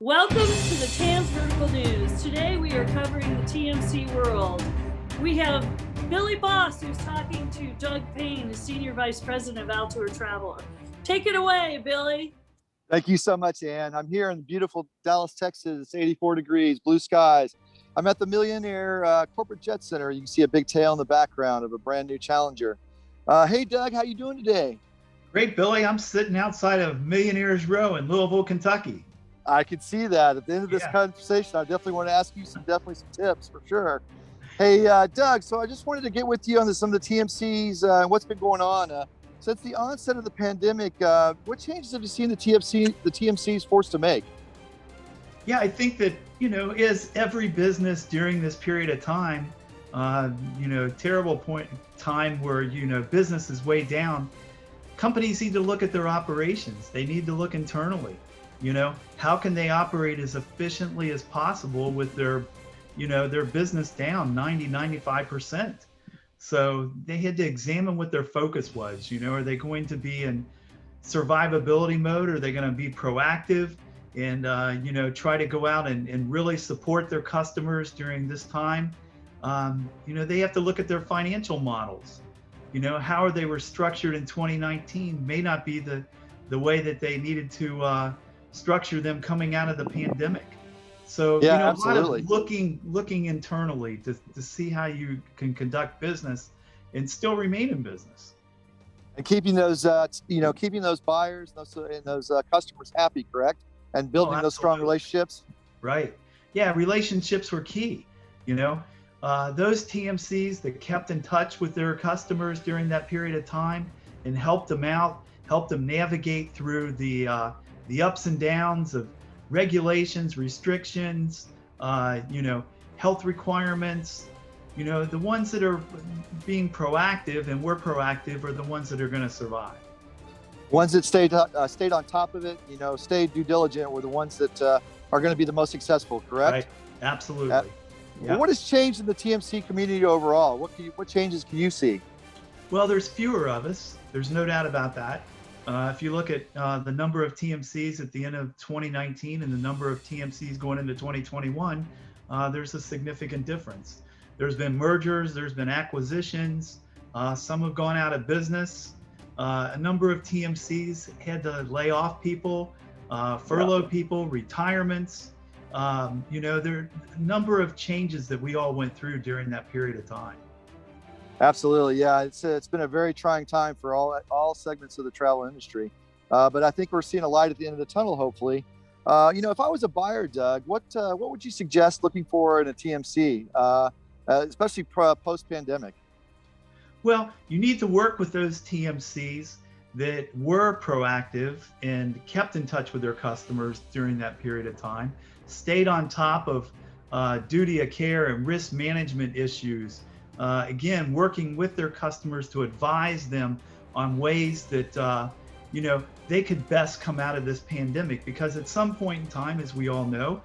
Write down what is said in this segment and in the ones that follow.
Welcome to the TAMS Vertical News. Today we are covering the TMC world. We have Billy Boss, who's talking to Doug Payne, the Senior Vice President of Outdoor Travel. Take it away, Billy. Thank you so much, Ann. I'm here in beautiful Dallas, Texas. It's 84 degrees, blue skies. I'm at the Millionaire Corporate Jet Center. You can see a big tail in the background of a brand new Challenger. Hey, Doug, how you doing today? Great, Billy. I'm sitting outside of Millionaires Row in Louisville, Kentucky. I can see that. At the end of this conversation, I definitely want to ask you some tips for sure. Hey, Doug, so I just wanted to get with you on some of the TMCs and what's been going on. Since the onset of the pandemic, what changes have you seen the TMCs forced to make? Yeah, I think that, as every business during this period of time, terrible point in time where, business is way down, companies need to look at their operations. They need to look internally. How can they operate as efficiently as possible with their business down 90-95%? So they had to examine what their focus was. Are they going to be in survivability mode? Are they going to be proactive and try to go out and really support their customers during this time? They have to look at their financial models. How they were structured in 2019 may not be the way that they needed to structure them coming out of the pandemic. So a lot of looking internally to see how you can conduct business and still remain in business. And keeping those buyers and those customers happy, correct? And building those strong relationships. Right. Yeah, relationships were key. Those TMCs that kept in touch with their customers during that period of time and helped them out, helped them navigate through the ups and downs of regulations, restrictions, health requirements. The ones that are being proactive and were proactive are the ones that are going to survive. Ones that stayed on top of it, stayed due diligent, were the ones that are going to be the most successful, correct? Right. Absolutely. Well, what has changed in the TMC community overall? What changes can you see? Well, there's fewer of us. There's no doubt about that. If you look at the number of TMCs at the end of 2019 and the number of TMCs going into 2021, there's a significant difference. There's been mergers, there's been acquisitions, some have gone out of business. A number of TMCs had to lay off people, furlough people, retirements. There are a number of changes that we all went through during that period of time. Absolutely, yeah. It's been a very trying time for all segments of the travel industry, but I think we're seeing a light at the end of the tunnel. Hopefully, if I was a buyer, Doug, what would you suggest looking for in a TMC, especially post-pandemic? Well, you need to work with those TMCs that were proactive and kept in touch with their customers during that period of time, stayed on top of duty of care and risk management issues. Again, working with their customers to advise them on ways that, they could best come out of this pandemic. Because at some point in time, as we all know,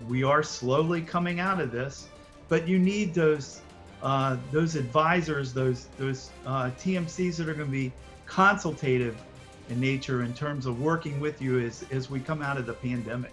we are slowly coming out of this, but you need those advisors, those TMCs that are going to be consultative in nature in terms of working with you as we come out of the pandemic.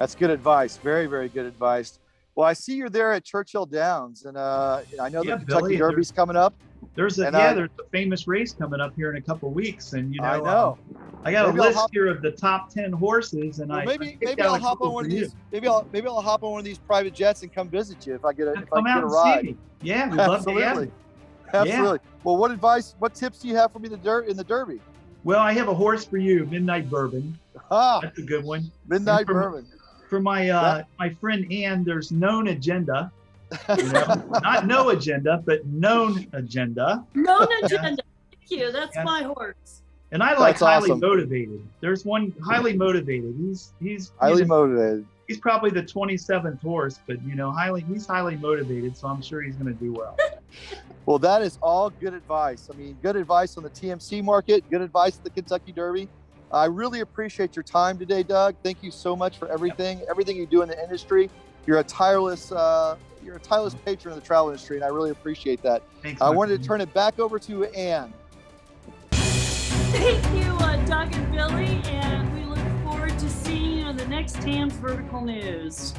That's good advice. Very, very good advice. Well, I see you're there at Churchill Downs, and I know the Kentucky Derby's coming up. There's a famous race coming up here in a couple of weeks, and I know. I got a list here of the top 10 horses, and maybe I'll hop on one of these. Maybe I'll hop on one of these private jets and come visit you if I get a ride. Yeah, we'd love to have you. Absolutely. Yeah. Well, what tips do you have for me in the Derby? Well, I have a horse for you, Midnight Bourbon. That's a good one. Midnight Bourbon. For my my friend Ann, there's Known Agenda. Not no agenda, but Known Agenda. Known Agenda. Thank you. That's my horse. And I like Highly Motivated. There's one Highly Motivated. He's highly motivated. He's probably the 27th horse, but he's highly motivated, so I'm sure he's going to do well. Well, that is all good advice. I mean, good advice on the TMC market, good advice at the Kentucky Derby. I really appreciate your time today, Doug. Thank you so much for everything you do in the industry. You're a tireless patron of the travel industry, and I really appreciate that. Thanks, I wanted to turn it back over to Ann. Thank you, Doug and Billy, and we look forward to seeing you on the next next TAMS Vertical News.